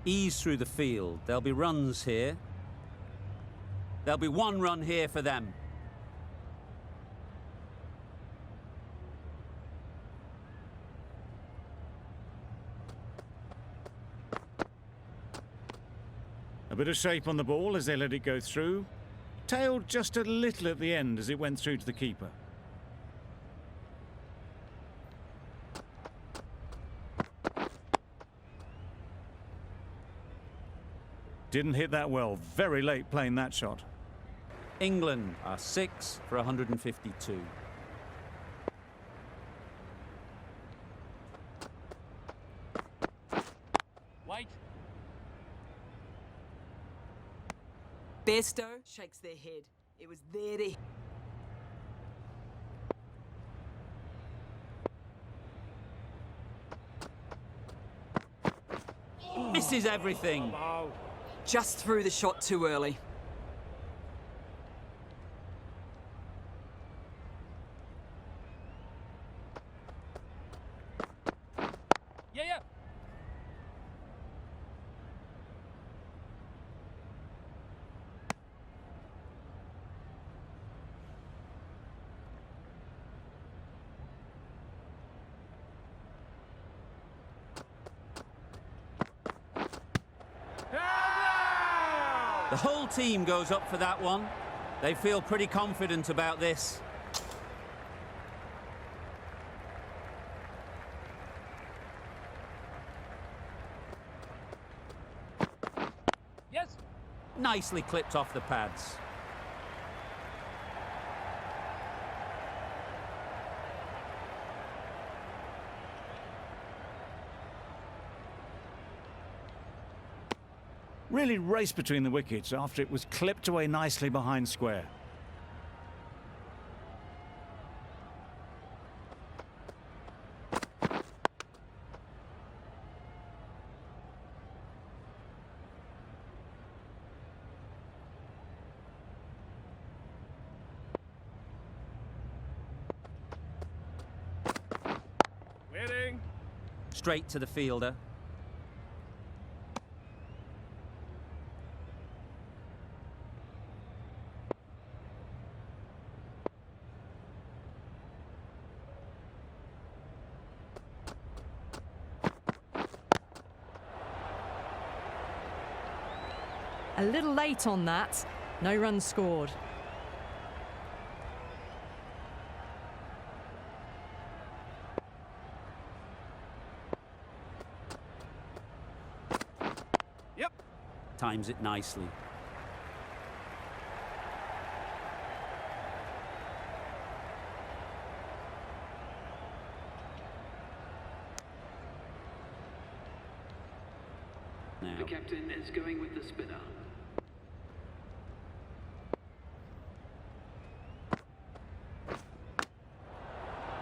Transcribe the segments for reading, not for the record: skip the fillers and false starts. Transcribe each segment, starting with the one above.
Ease through the field. There'll be runs here. There'll be one run here for them. A bit of shape on the ball as they let it go through. Tailed just a little at the end as it went through to the keeper. Didn't hit that well. Very late playing that shot. England are 6 for 152. Wait. Bairstow shakes their head. It was there to... Misses everything. Just threw the shot too early. Yeah. The whole team goes up for that one. They feel pretty confident about this. Yes. Nicely clipped off the pads. Really raced between the wickets after it was clipped away nicely behind square. Waiting. Straight to the fielder. A little late on that. No runs scored. Yep. Times it nicely. Now. The captain is going with the spinner.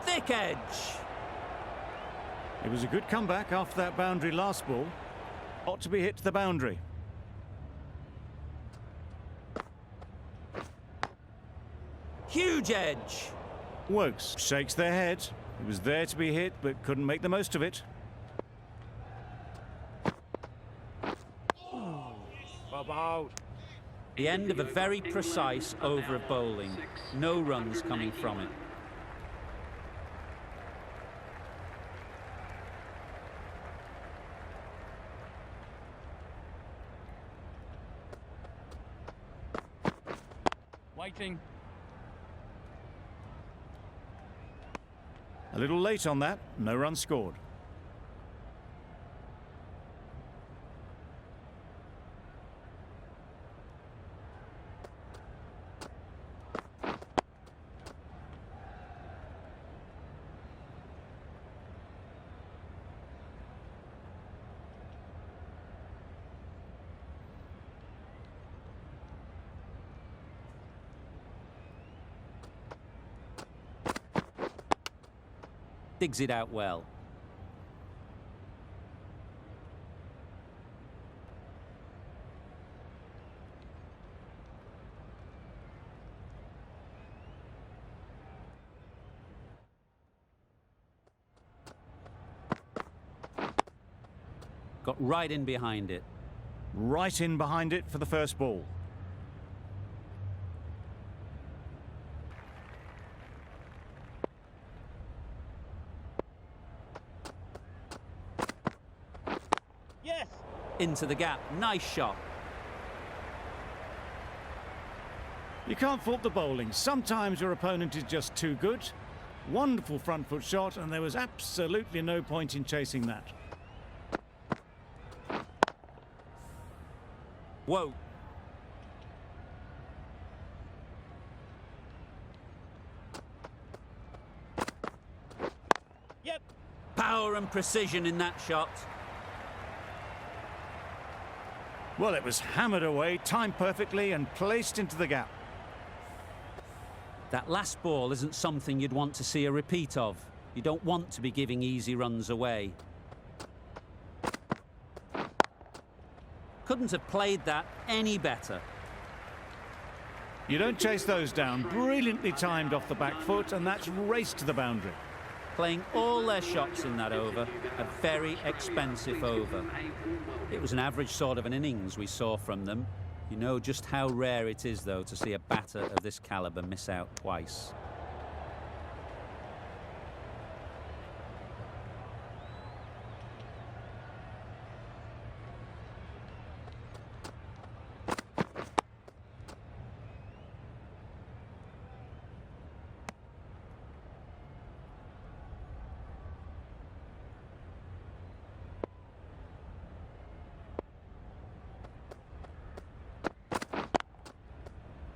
Thick edge. It was a good comeback after that boundary last ball. Ought to be hit to the boundary. Huge edge. Wokes shakes their head. It was there to be hit, but couldn't make the most of it. The end of a very precise over of bowling. No runs coming from it. Waiting. A little late on that. No run scored. Digs it out well. Got right in behind it. right in behind it for the first ball. Yes. Into the gap. Nice shot. You can't fault the bowling. Sometimes your opponent is just too good. Wonderful front foot shot, and there was absolutely no point in chasing that. Whoa. Yep. Power and precision in that shot. Well, it was hammered away, timed perfectly, and placed into the gap. That last ball isn't something you'd want to see a repeat of. You don't want to be giving easy runs away. Couldn't have played that any better. You don't chase those down. Brilliantly timed off the back foot, and that's raced to the boundary. Playing all their shots in that over, a very expensive over. It was an average sort of an innings we saw from them. You know just how rare it is, though, to see a batter of this calibre miss out twice.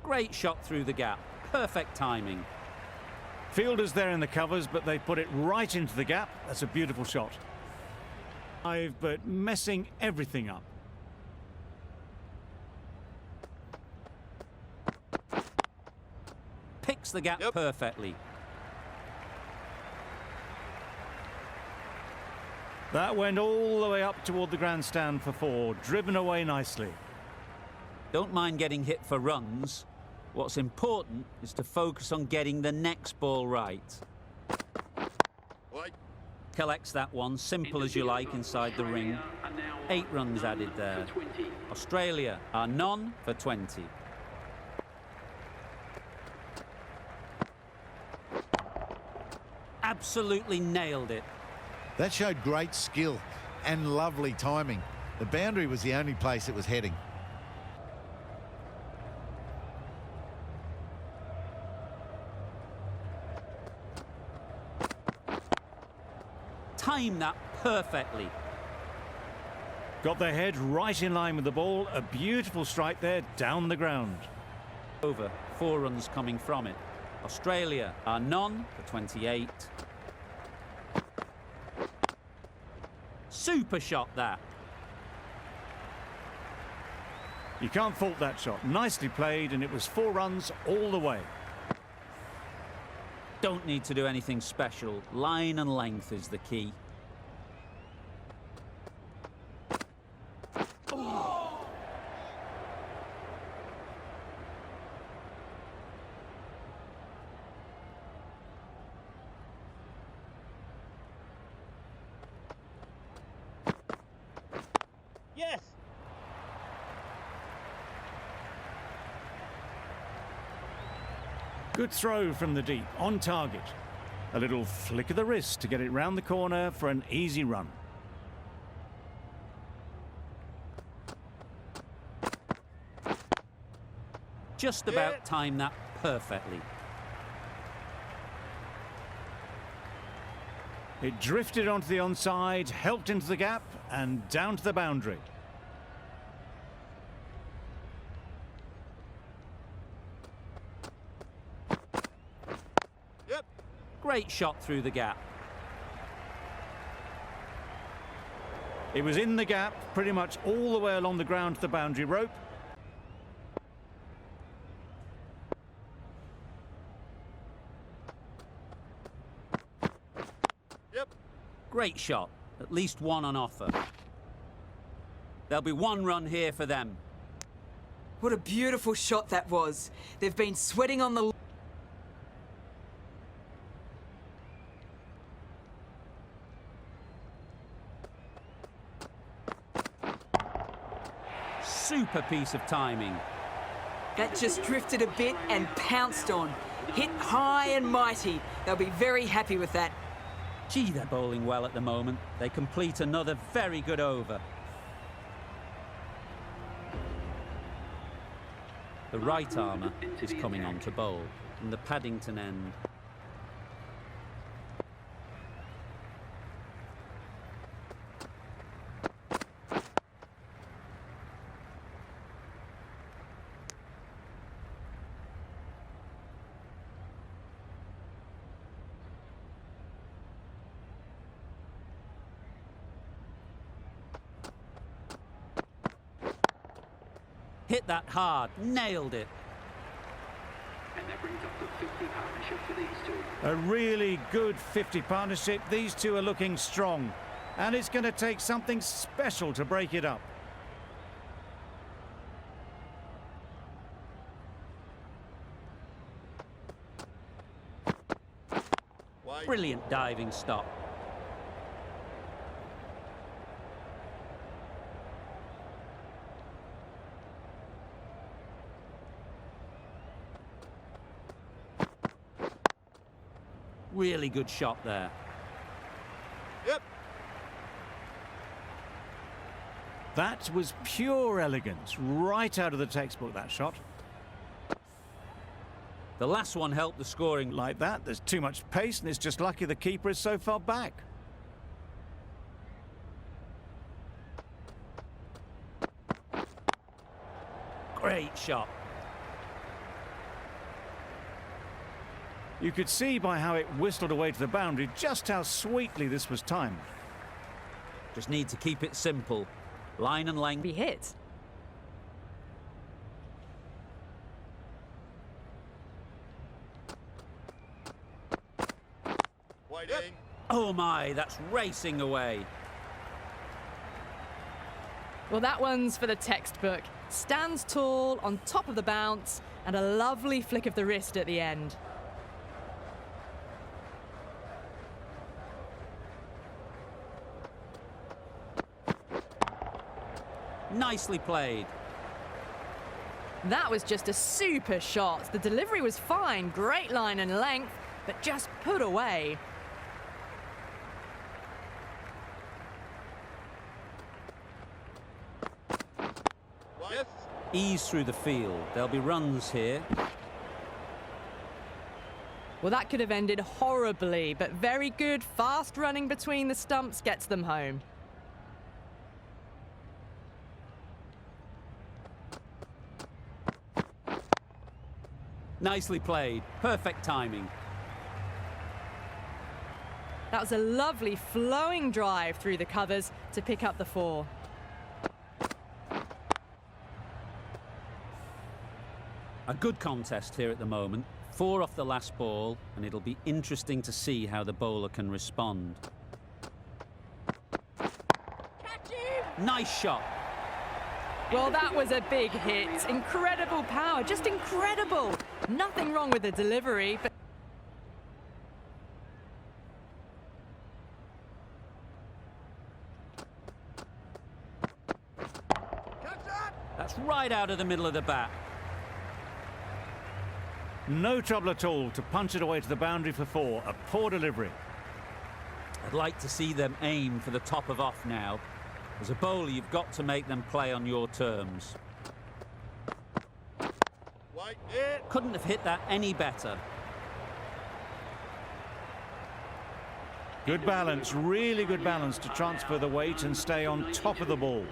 Great shot through the gap. Perfect timing. Fielders there in the covers, but they put it right into the gap. That's a beautiful shot. But messing everything up. Picks the gap perfectly. That went all the way up toward the grandstand for 4, driven away nicely. Don't mind getting hit for runs. What's important is to focus on getting the next ball right. Collects that one, simple as you like, inside the ring. 8 runs added there. Australia are none for 20. Absolutely nailed it. That showed great skill and lovely timing. The boundary was the only place it was heading. Timed that perfectly. Got their head right in line with the ball. A beautiful strike there, down the ground. Over, 4 runs coming from it. Australia are none for 28. Super shot that. You can't fault that shot. Nicely played, and it was 4 runs all the way. Don't need to do anything special. Line and length is the key. Yes. Good throw from the deep, on target. A little flick of the wrist to get it round the corner for an easy run. Just about timed that perfectly. It drifted onto the onside, helped into the gap, and down to the boundary. Great shot through the gap. It was in the gap, pretty much all the way along the ground to the boundary rope. Great shot. At least 1 on offer. There'll be 1 run here for them. What a beautiful shot that was. They've been sweating on the... super piece of timing. That just drifted a bit and pounced on. Hit high and mighty. They'll be very happy with that. Gee, they're bowling well at the moment. They complete another very good over. The right armour is coming on to bowl from the Paddington end. Hit that hard, nailed it. And that brings up the 50 partnership for these two. A really good 50 partnership. These two are looking strong. And it's going to take something special to break it up. Brilliant diving stop. Really good shot there. Yep. That was pure elegance, right out of the textbook, that shot. The last one helped the scoring. Like that, there's too much pace, and it's just lucky the keeper is so far back. Great shot. You could see by how it whistled away to the boundary just how sweetly this was timed. Just need to keep it simple. Line and length. Be hit. Waiting. Oh my, that's racing away. Well, that one's for the textbook. Stands tall, on top of the bounce, and a lovely flick of the wrist at the end. Nicely played. That was just a super shot. The delivery was fine, great line and length, but just put away. Yes. Ease through the field. There'll be runs here. Well, that could have ended horribly, but very good, fast running between the stumps gets them home. Nicely played. Perfect timing. That was a lovely flowing drive through the covers to pick up the 4. A good contest here at the moment. 4 off the last ball, and it'll be interesting to see how the bowler can respond. Nice shot. Well, that was a big hit. Incredible power, just incredible. Nothing wrong with the delivery, but That's right out of the middle of the bat. No trouble at all to punch it away to the boundary for 4. A poor delivery. I'd like to see them aim for the top of off now. As a bowler, you've got to make them play on your terms. Wait it. Couldn't have hit that any better. Good balance, really good balance to transfer the weight and stay on top of the ball.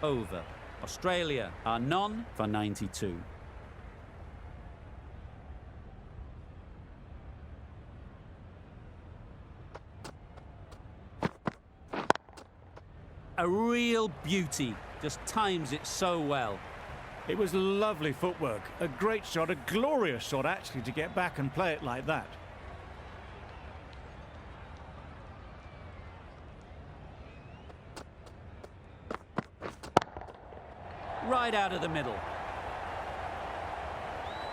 Over. Australia are none for 92. A real beauty. Just times it so well. It was lovely footwork, a great shot, a glorious shot actually to get back and play it like that. Right out of the middle.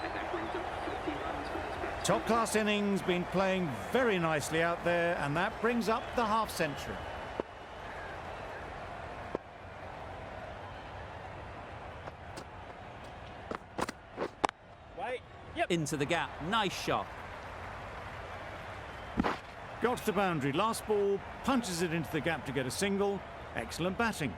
And that brings up 50 runs for this batsman. Top class innings, been playing very nicely out there, and that brings up the half century. Into the gap. Nice shot. Got to the boundary. Last ball, punches it into the gap to get a single. Excellent batting.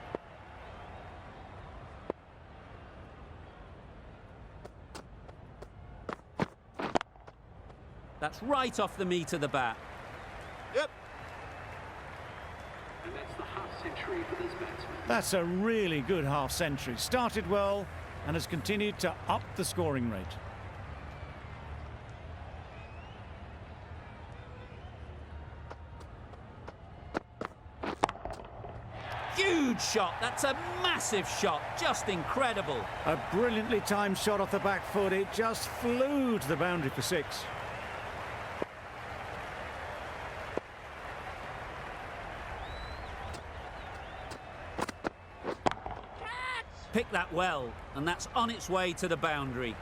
That's right off the meat of the bat. Yep. And that's the half-century for this batsman. That's a really good half-century. Started well and has continued to up the scoring rate. Huge shot. That's a massive shot. Just incredible. A brilliantly timed shot off the back foot. It just flew to the boundary for 6. Picked that well, and that's on its way to the boundary.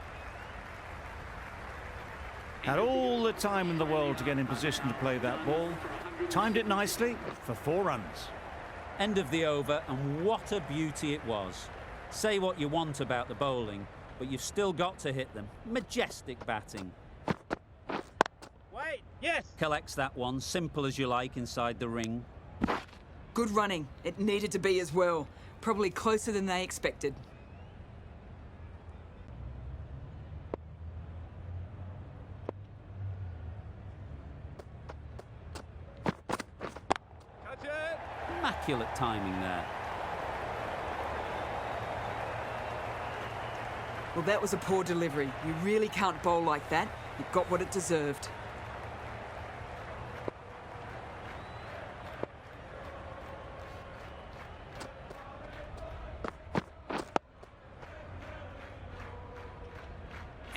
Had all the time in the world to get in position to play that ball. Timed it nicely for 4 runs. End of the over, and what a beauty it was. Say what you want about the bowling, but you've still got to hit them. Majestic batting. Wait. Yes. Collects that one, simple as you like, inside the ring. Good running. It needed to be as well. Probably closer than they expected. Catch it. Immaculate timing there. Well, that was a poor delivery. You really can't bowl like that. It got what it deserved.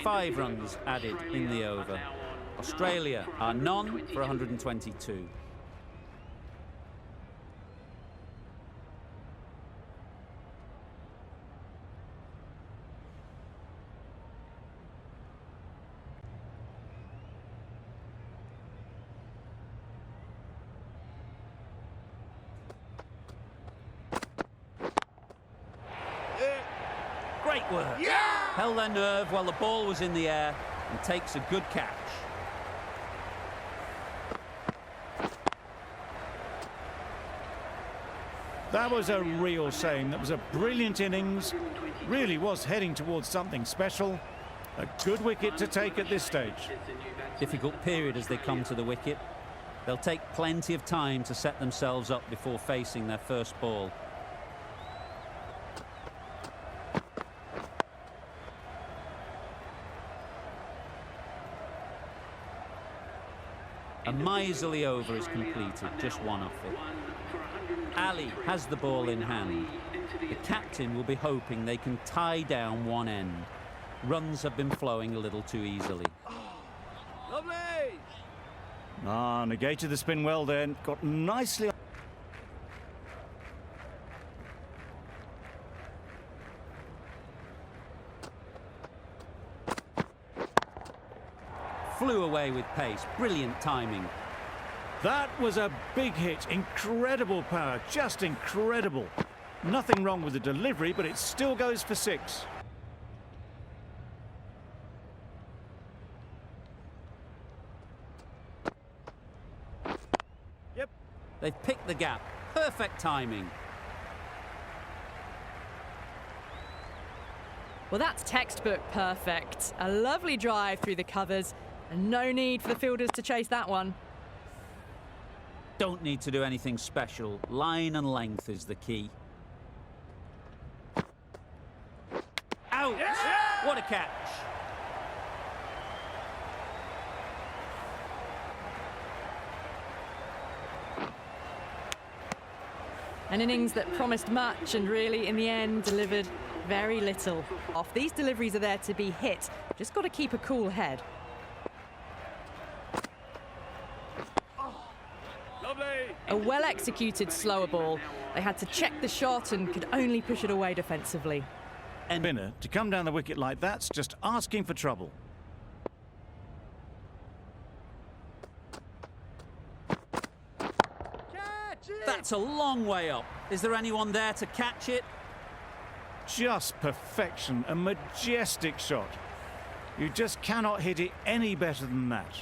Five runs added in the over. Australia are none for 122. Great work. Yeah. Held their nerve while the ball was in the air and takes a good catch. That was a real shame. That was a brilliant innings. Really was heading towards something special. A good wicket to take at this stage. Difficult period as they come to the wicket. They'll take plenty of time to set themselves up before facing their first ball. A miserly over is completed, just one off it. Ali has the ball in hand. The captain will be hoping they can tie down one end. Runs have been flowing a little too easily. Lovely. Negated the spin well then. Got nicely. Flew away with pace. Brilliant timing. That was a big hit. Incredible power. Just incredible. Nothing wrong with the delivery, but it still goes for 6. Yep. They've picked the gap. Perfect timing. Well, that's textbook perfect. A lovely drive through the covers, and no need for the fielders to chase that one. Don't need to do anything special. Line and length is the key. Out! Yeah! What a catch! An innings that promised much and really, in the end, delivered very little. Off these deliveries are there to be hit. Just got to keep a cool head. Lovely. A well-executed slower ball. They had to check the shot and could only push it away defensively. Spinner to come down the wicket like that's just asking for trouble. Catch it. That's a long way up. Is there anyone there to catch it? Just perfection. A majestic shot. You just cannot hit it any better than that.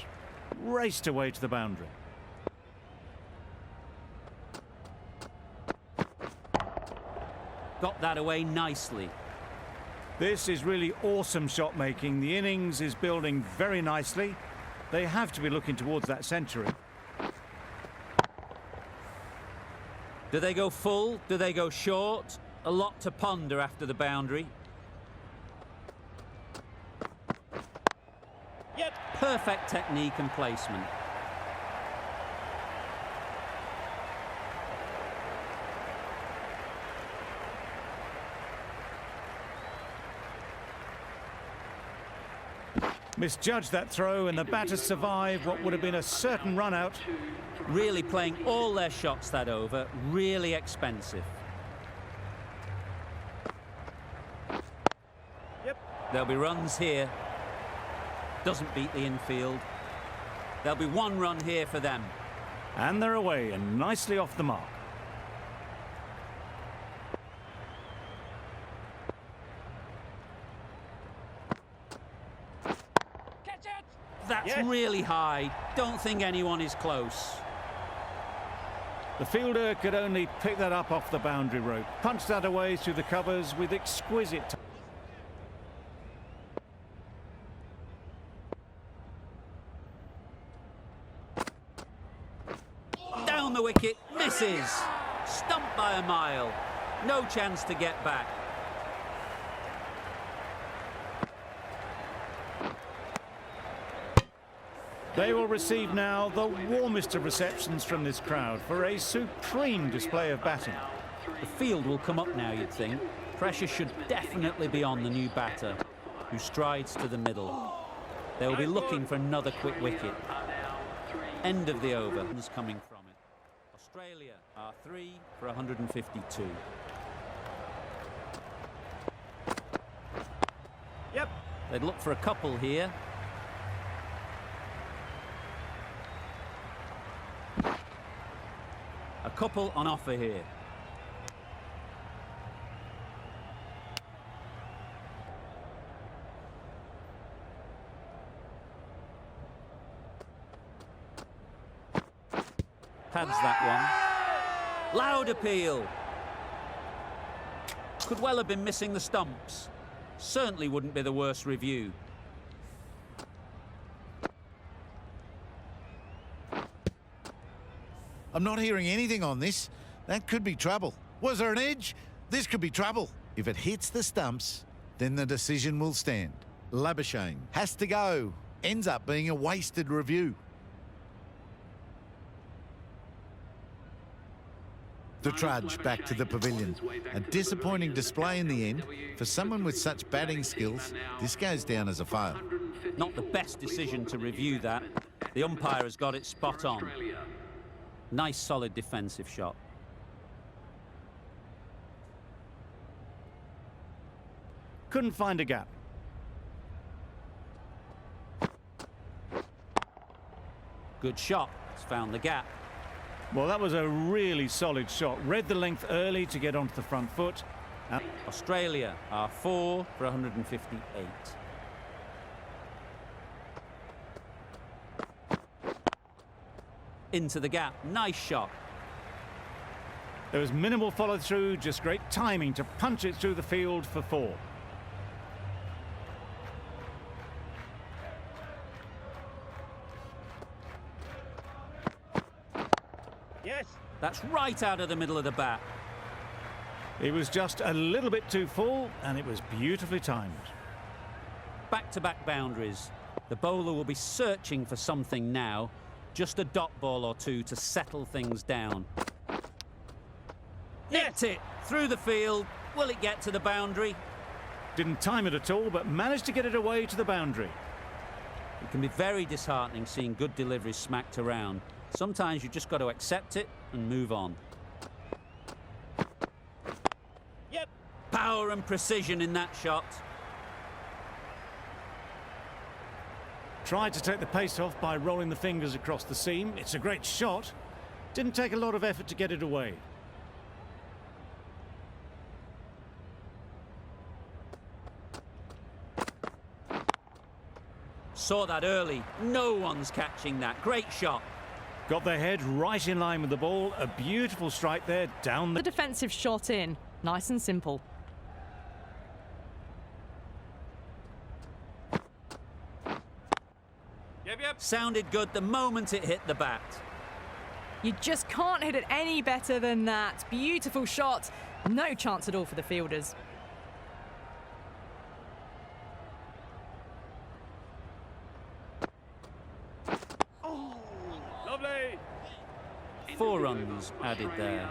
Raced away to the boundary. Got that away nicely. This is really awesome shot making. The innings is building very nicely. They have to be looking towards that century. Do they go full? Do they go short? A lot to ponder after the boundary. Yep. Perfect technique and placement. Misjudged that throw, and the batters survive what would have been a certain run out. Really playing all their shots that over. Really expensive. Yep. There'll be runs here. Doesn't beat the infield. There'll be one run here for them. And they're away and nicely off the mark. Catch it. That's Yes. really high. Don't think anyone is close. The fielder could only pick that up off the boundary rope. Punched that away through the covers with exquisite. Down the wicket, misses. Stumped by a mile. No chance to get back. They will receive now the warmest of receptions from this crowd for a supreme display of batting. The field will come up now, you'd think. Pressure should definitely be on the new batter, who strides to the middle. They'll be looking for another quick wicket. End of the over is coming from it. Australia are 3 for 152. Yep. They'd look for a couple here. A couple on offer here. Pads that one. Loud appeal. Could well have been missing the stumps. Certainly wouldn't be the worst review. I'm not hearing anything on this. That could be trouble. Was there an edge? This could be trouble. If it hits the stumps, then the decision will stand. Labuschagne has to go. Ends up being a wasted review. The trudge back to the pavilion. A disappointing display in the end. For someone with such batting skills, this goes down as a fail. Not the best decision to review that. The umpire has got it spot on. Nice solid defensive shot. Couldn't find a gap. Good shot. It's found the gap. Well, that was a really solid shot. Read the length early to get onto the front foot. And Australia are 4 for 158. Into the gap. Nice shot. there was minimal follow-through, just great timing to punch it through the field for 4. Yes. That's right out of the middle of the bat. It was just a little bit too full, and it was beautifully timed. Back-to-back boundaries. The bowler will be searching for something now. Just a dot ball or two to settle things down. Yes. Nicked it through the field. Will it get to the boundary? Didn't time it at all, but managed to get it away to the boundary. It can be very disheartening seeing good deliveries smacked around. Sometimes you just got to accept it and move on. Yep. Power and precision in that shot. Tried to take the pace off by rolling the fingers across the seam. It's a great shot. Didn't take a lot of effort to get it away. Saw that early. No one's catching that. Great shot. Got their head right in line with the ball. A beautiful strike there down The the... defensive shot in. Nice and simple. Yep. Sounded good the moment it hit the bat. You just can't hit it any better than that. Beautiful shot. No chance at all for the fielders. Lovely. 4 runs added there.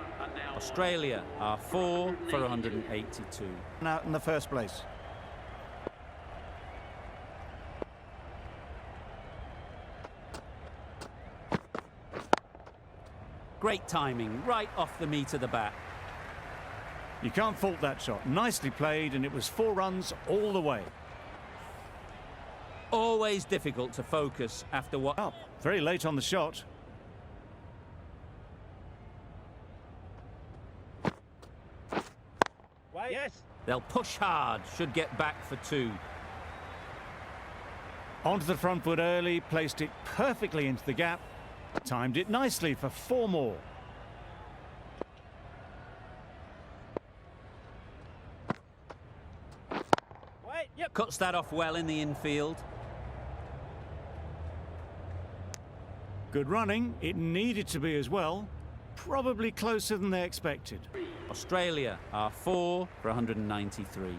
Australia are 4 for 182. out in the first place. Great timing, right off the meat of the bat. You can't fault that shot. Nicely played, and it was 4 runs all the way. Always difficult to focus after what... Up. Very late on the shot. Wait. Yes. They'll push hard, should get back for 2. Onto the front foot early, placed it perfectly into the gap. Timed it nicely for 4 more. Wait. Yep. Cuts that off well in the infield. Good running. It needed to be as well. Probably closer than they expected. Australia are 4 for 193.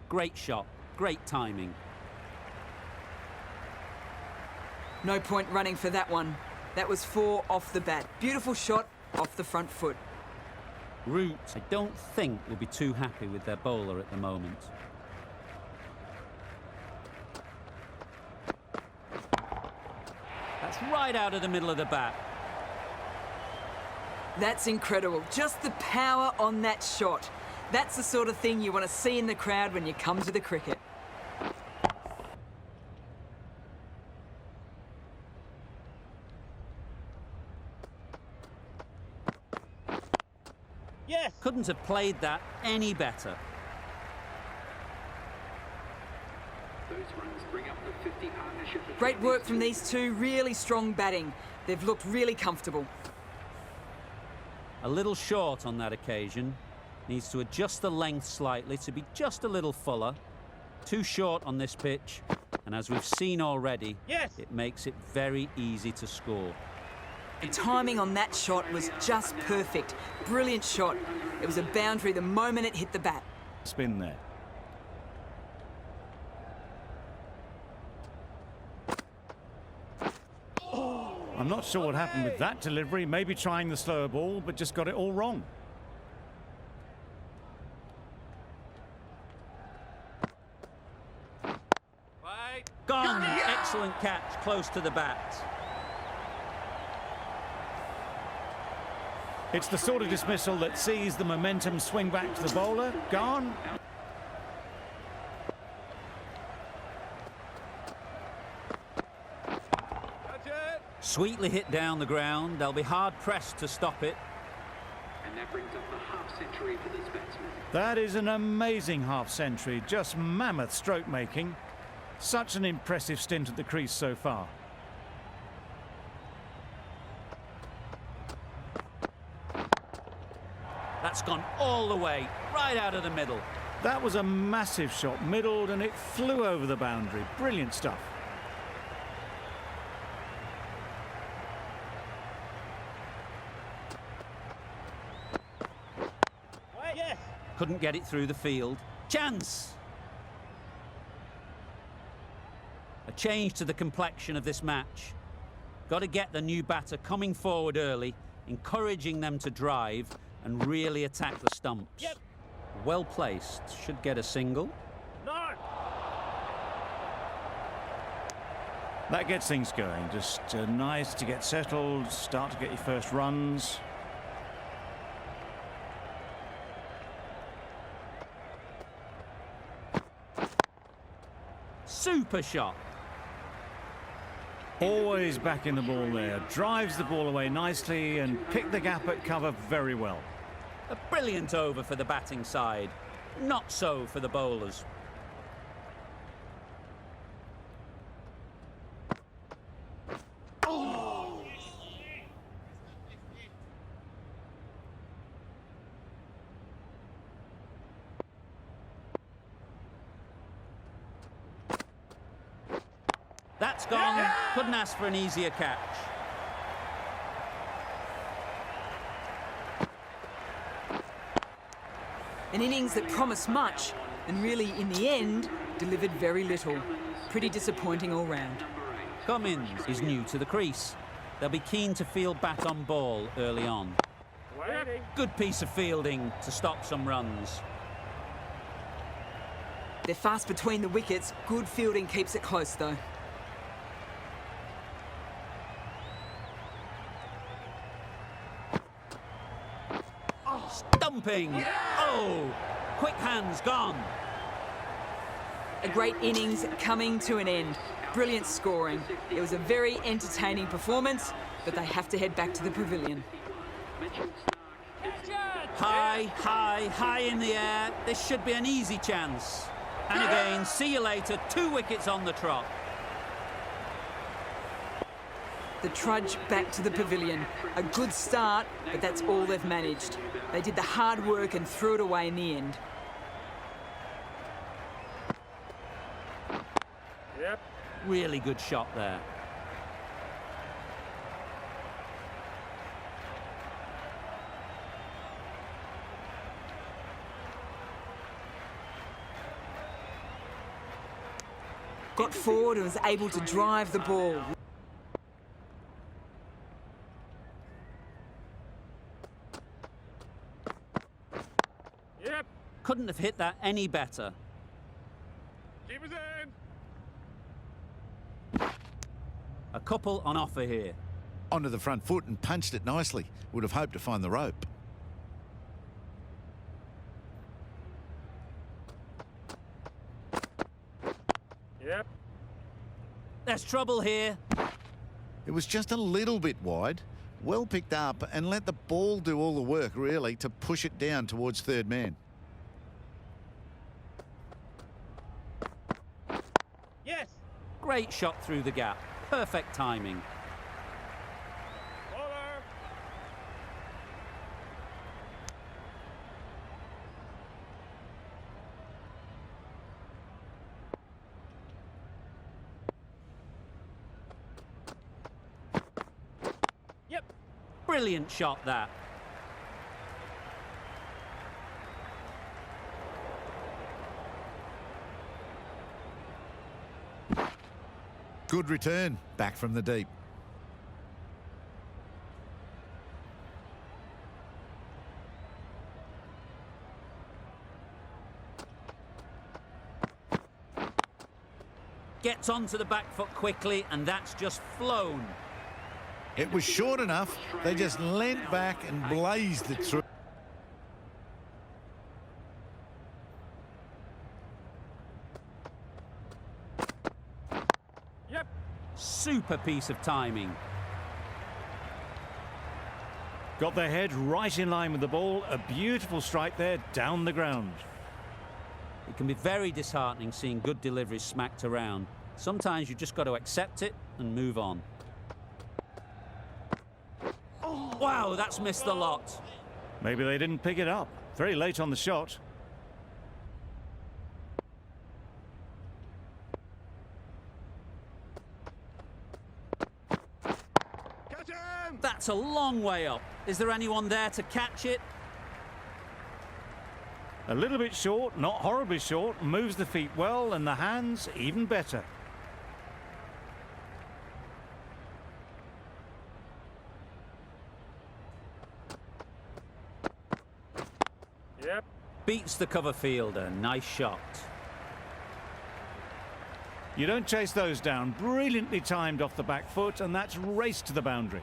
Great shot, great timing. No point running for that one. That was 4 off the bat. Beautiful shot off the front foot. Root, I don't think, will be too happy with their bowler at the moment. That's right out of the middle of the bat. That's incredible. Just the power on that shot. That's the sort of thing you want to see in the crowd when you come to the cricket. Yes. Couldn't have played that any better. Those runs bring up the 50 partnership. Great work from these two. Really strong batting. They've looked really comfortable. A little short on that occasion. Needs to adjust the length slightly to be just a little fuller. Too short on this pitch. And as we've seen already, Yes. it makes it very easy to score. The timing on that shot was just perfect. Brilliant shot. It was a boundary the moment it hit the bat. Spin there. I'm not sure what happened with that delivery. Maybe trying the slower ball, but just got it all wrong. Wait. Gone! Excellent catch, close to the bat. It's the sort of dismissal that sees the momentum swing back to the bowler. Gone. That's it. Sweetly hit down the ground. They'll be hard pressed to stop it. And that brings up the half-century for this batsman. That is an amazing half-century. Just mammoth stroke making. Such an impressive stint at the crease so far. That's gone all the way, right out of the middle. That was a massive shot, middled, and it flew over the boundary. Brilliant stuff. Wait. Yes. Couldn't get it through the field. Chance! A change to the complexion of this match. Got to get the new batter coming forward early, encouraging them to drive and really attack the stumps. Yep. Well placed, should get a single. No. That gets things going. Just nice to get settled, start to get your first runs. Super shot. Always back in the ball there. Drives the ball away nicely and picked the gap at cover very well. A brilliant over for the batting side. Not so for the bowlers. That's gone. Couldn't ask for an easier catch. An innings that promised much and really, in the end, delivered very little. Pretty disappointing all round. Cummins is new to the crease. They'll be keen to field bat on ball early on. Waiting. Good piece of fielding to stop some runs. They're fast between the wickets. Good fielding keeps it close, though. Stumping! Oh! Quick hands gone. A great innings coming to an end. Brilliant scoring. It was a very entertaining performance, but they have to head back to the pavilion. High, high, high in the air. This should be an easy chance. And again, see you later. 2 wickets on the trot. The trudge back to the pavilion. A good start, but that's all they've managed. They did the hard work and threw it away in the end. Yep. Really good shot there. Got forward and was able to drive the ball. Yep. Couldn't have hit that any better. Keep us in. A couple on offer here. Onto the front foot and punched it nicely. Would have hoped to find the rope. Yep. There's trouble here. It was just a little bit wide. Well picked up and let the ball do all the work, really, to push it down towards third man. Yes. Great shot through the gap. Perfect timing. Bowler. Yep. Brilliant shot that. Good return, back from the deep. Gets onto the back foot quickly, and that's just flown. It was short enough, they just leant back and blazed it through. Yep. Super piece of timing. Got their head right in line with the ball. A beautiful strike there down the ground. It can be very disheartening seeing good deliveries smacked around. Sometimes you've just got to accept it and move on. Wow, that's missed the lot. Maybe they didn't pick it up. Very late on the shot. Catch him. That's a long way up. Is there anyone there to catch it? A little bit short, not horribly short. Moves the feet well and the hands even better. Yep. Beats the cover fielder. Nice shot. You don't chase those down. Brilliantly timed off the back foot, and that's raced to the boundary.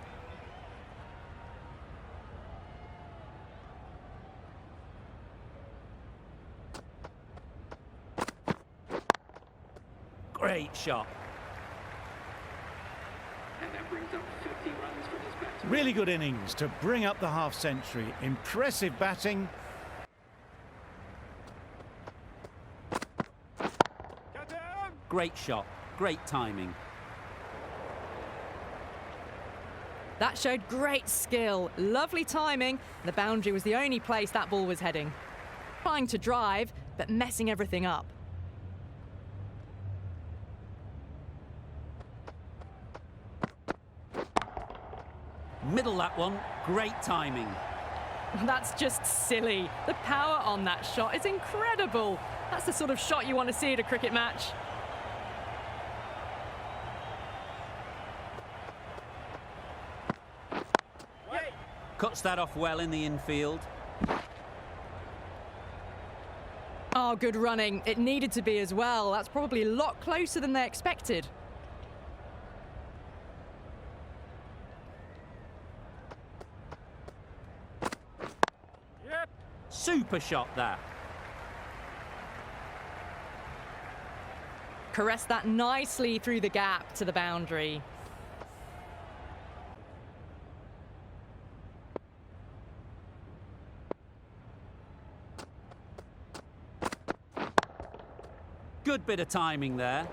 Great shot. And that brings up 50 runs for this batsman. Really good innings to bring up the half-century. Impressive batting. Great shot, great timing. That showed great skill, lovely timing. The boundary was the only place that ball was heading. Trying to drive, but messing everything up. Middle that one, great timing. That's just silly. The power on that shot is incredible. That's the sort of shot you want to see at a cricket match. Cuts that off well in the infield. Oh, good running. It needed to be as well. That's probably a lot closer than they expected. Yep. Super shot that. Caressed that nicely through the gap to the boundary. Good bit of timing there.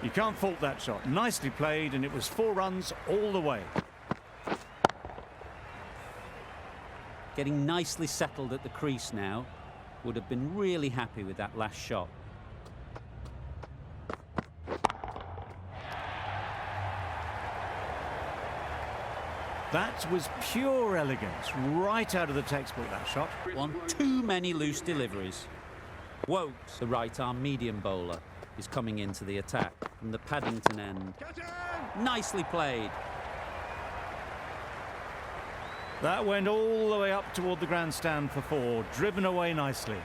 You can't fault that shot. Nicely played, and it was 4 runs all the way. Getting nicely settled at the crease now. Would have been really happy with that last shot. That was pure elegance, right out of the textbook, that shot. On too many loose deliveries. Wokes, the right-arm medium bowler, is coming into the attack from the Paddington end. Nicely played. That went all the way up toward the grandstand for 4, driven away nicely.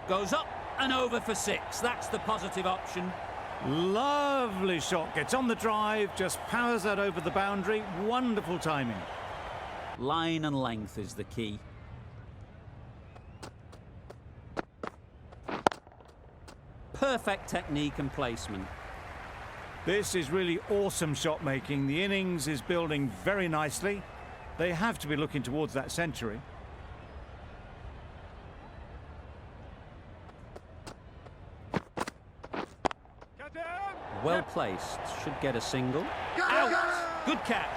Goes up and over for 6. That's the positive option. Lovely shot, gets on the drive, just powers that over the boundary. Wonderful timing. Line and length is the key. Perfect technique and placement. This is really awesome shot making. The innings is building very nicely. They have to be looking towards that century. Well placed. Should get a single. Out! Good catch.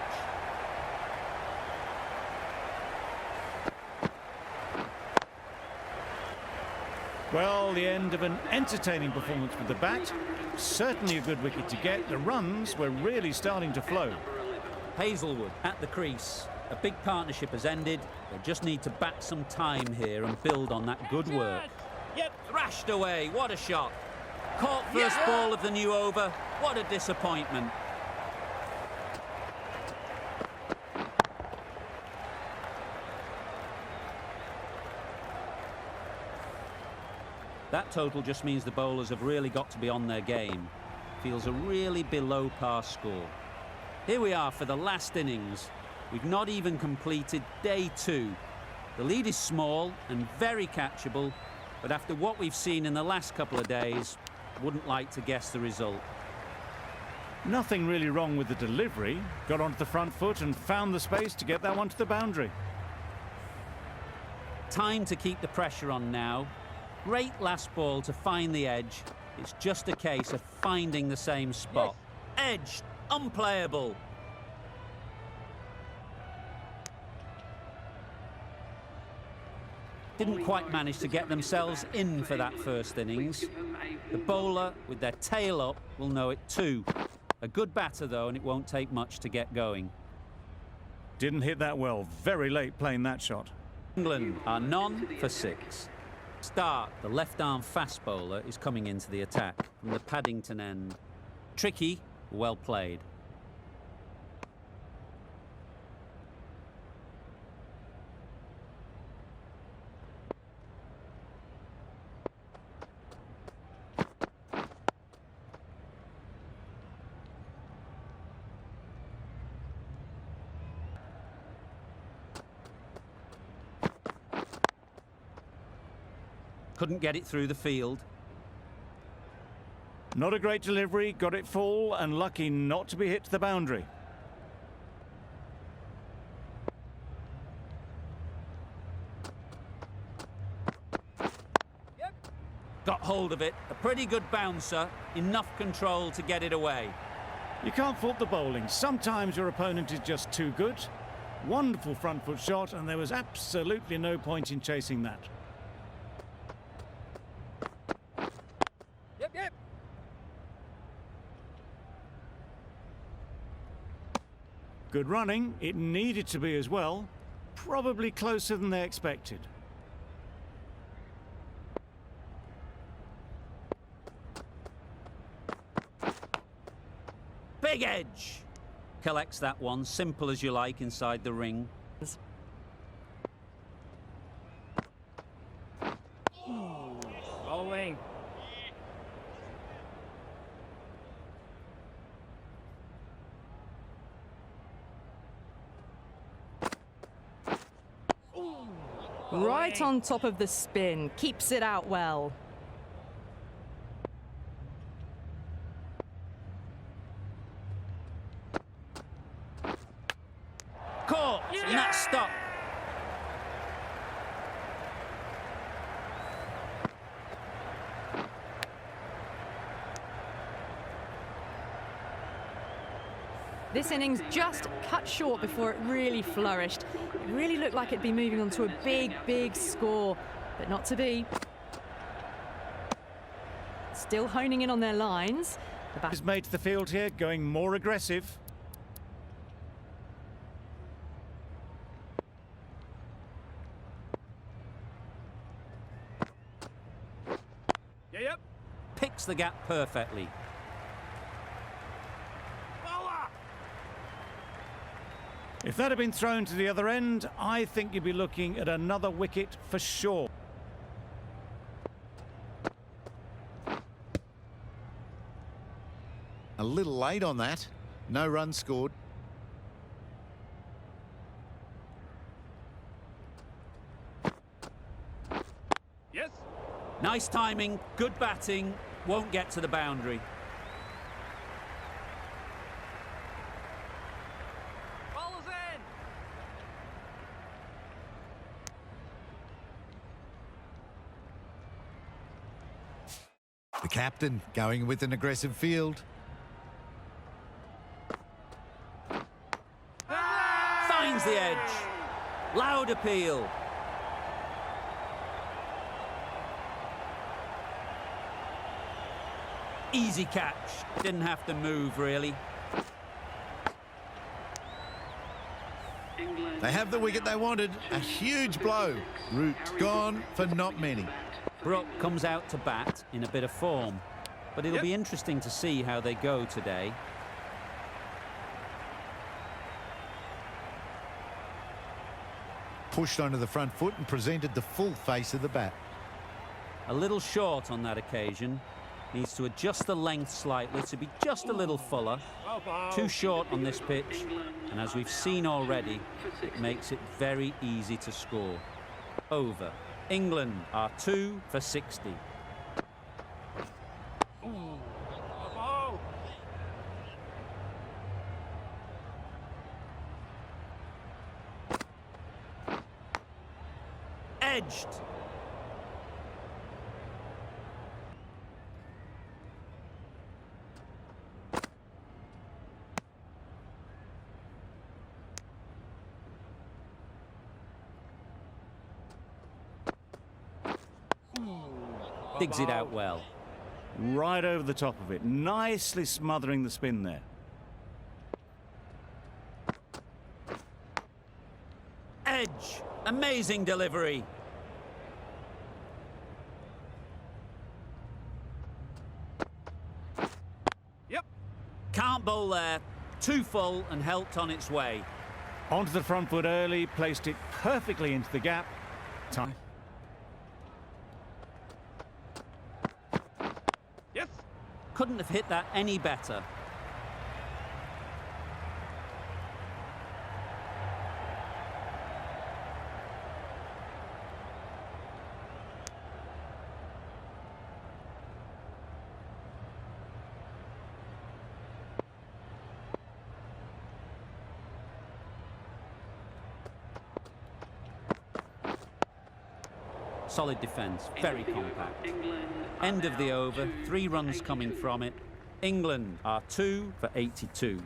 Well, the end of an entertaining performance with the bat. Certainly a good wicket to get. The runs were really starting to flow. Hazelwood at the crease. A big partnership has ended. They just need to bat some time here and build on that good work. Yep. Thrashed away. What a shot. Caught first ball of the new over. What a disappointment. That total just means the bowlers have really got to be on their game. Feels a really below par score. Here we are for the last innings. We've not even completed day 2. The lead is small and very catchable, but after what we've seen in the last couple of days, wouldn't like to guess the result. Nothing really wrong with the delivery. Got onto the front foot and found the space to get that one to the boundary. Time to keep the pressure on now. Great last ball to find the edge. It's just a case of finding the same spot. Edged, unplayable. Didn't quite manage to get themselves in for that first innings. The bowler, with their tail up, will know it too. A good batter, though, and it won't take much to get going. Didn't hit that well. Very late playing that shot. England are none for 6. Start, the left-arm fast bowler, is coming into the attack from the Paddington end. Tricky, well played. Couldn't get it through the field. Not a great delivery, got it full and lucky not to be hit to the boundary. hold of it. A pretty good bouncer, enough control to get it away. You can't fault the bowling. Sometimes your opponent is just too good. Wonderful front foot shot, and there was absolutely no point in chasing that. Yep, yep. Good running. It needed to be as well. Probably closer than they expected. Big edge. Collects that one, simple as you like, inside the ring. Bowling. Right on top of the spin. Keeps it out well. Caught, and that's stopped. This innings just cut short before it really flourished. It really looked like it'd be moving on to a big, big score, but not to be. Still honing in on their lines. The bat Is made to the field here, going more aggressive. Yeah, yep. Picks the gap perfectly. Bowler. If that had been thrown to the other end, I think you'd be looking at another wicket for sure. A little late on that. No run scored. Yes. Nice timing, good batting, won't get to the boundary. Bowler's in. The captain going with an aggressive field. Finds the edge. Loud appeal. Easy catch. Didn't have to move, really. They have the wicket they wanted. A huge blow. Root gone for not many. Brook comes out to bat in a bit of form, but it'll be interesting to see how they go today. Pushed onto the front foot and presented the full face of the bat. A little short on that occasion. Needs to adjust the length slightly to be just a little fuller. Too short on this pitch, and as we've seen already, it makes it very easy to score. Over. England are 2 for 60. Oh. Edged. Digs it out well. Right over the top of it, nicely smothering the spin there. Edge. Amazing delivery. Yep. Can't bowl there. Too full and helped on its way. Onto the front foot early, placed it perfectly into the gap. Time. Yes. Couldn't have hit that any better. Solid defence, very compact. End of the over, 3 runs coming from it. England are 2 for 82.